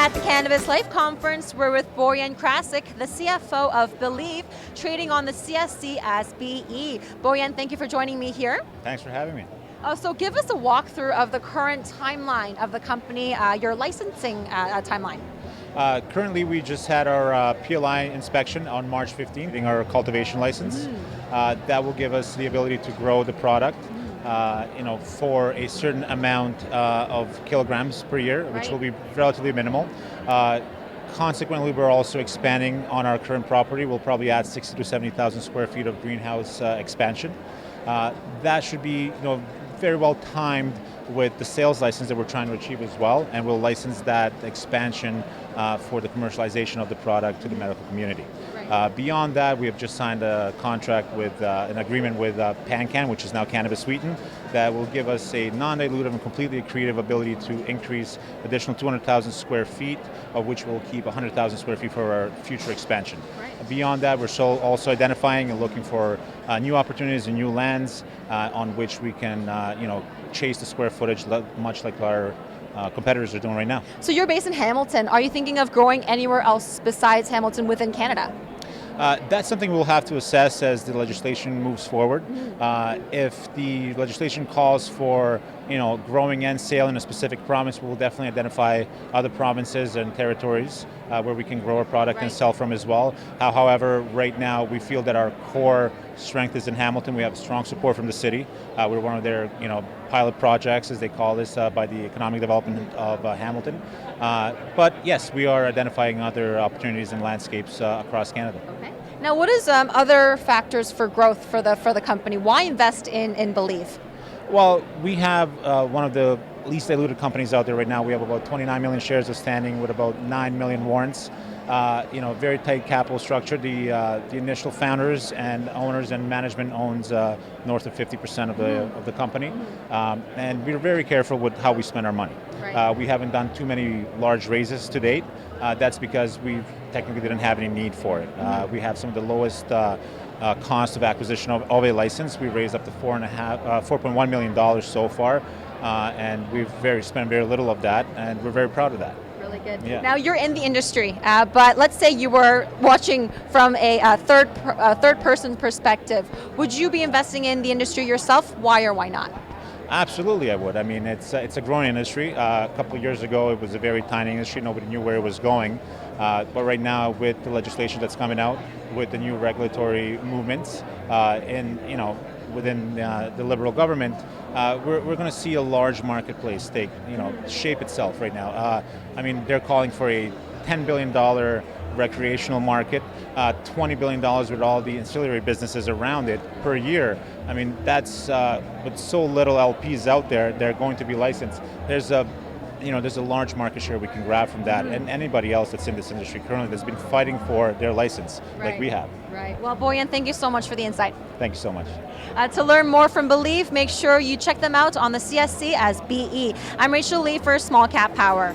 At the Cannabis Life Conference, we're with Bojan Krasic, the CFO of Beleave, trading on the CSE as BE. Bojan, thank you for joining me here. Thanks for having me. So give us a walkthrough of the current timeline of the company, your licensing timeline. Currently, we just had our PLI inspection on March 15th, getting our cultivation license. That will give us the ability to grow the product, for a certain amount of kilograms per year, which will be relatively minimal. Consequently, we're also expanding on our current property. We'll probably add 60 to 70,000 square feet of greenhouse expansion. That should be, very well timed with the sales license that we're trying to achieve as well, and we'll license that expansion for the commercialization of the product to the medical community. Beyond that, we have just signed a contract with an agreement with PanCan, which is now Cannabis Sweeten, that will give us a non-dilutive and completely accretive ability to increase additional 200,000 square feet, of which we'll keep 100,000 square feet for our future expansion. Beyond that, we're still also identifying and looking for new opportunities and new lands on which we can, chase the square footage, much like our competitors are doing right now. So you're based in Hamilton. Are you thinking of growing anywhere else besides Hamilton within Canada? That's something we'll have to assess as the legislation moves forward. If the legislation calls for, growing and sale in a specific province, we'll definitely identify other provinces and territories where we can grow our product and sell from as well. However, right now we feel that our core strength is in Hamilton. We have strong support from the city. We're one of their, pilot projects, as they call this, by the economic development of Hamilton. But yes, we are identifying other opportunities and landscapes across Canada. Okay. Now, what is other factors for growth for the company? Why invest in Beleave? Well, we have one of the least diluted companies out there right now. We have about 29 million shares outstanding with about 9 million warrants. Very tight capital structure. The initial founders and owners and management owns north of 50% of the company, and we're very careful with how we spend our money. We haven't done too many large raises to date. That's because we technically didn't have any need for it. We have some of the lowest cost of acquisition of a license. We raised up to $4.1 million so far, and we've spent very little of that, and we're very proud of that. Really good. Yeah. Now you're in the industry, but let's say you were watching from a third person perspective. Would you be investing in the industry yourself? Why or why not? Absolutely, I would. I mean, it's a growing industry. A couple of years ago, it was a very tiny industry. Nobody knew where it was going. But right now, with the legislation that's coming out, with the new regulatory movements, within the Liberal government, we're going to see a large marketplace shape itself right now. They're calling for a $10 billion recreational market, $20 billion with all the ancillary businesses around it per year. That's with so little LPs out there, they're going to be licensed. There's a large market share we can grab from that, and anybody else that's in this industry currently that's been fighting for their license, like we have. Right. Well, Bojan, thank you so much for the insight. Thank you so much. To learn more from Beleave, make sure you check them out on the CSE as BE. I'm Rachel Lee for SmallCapPower.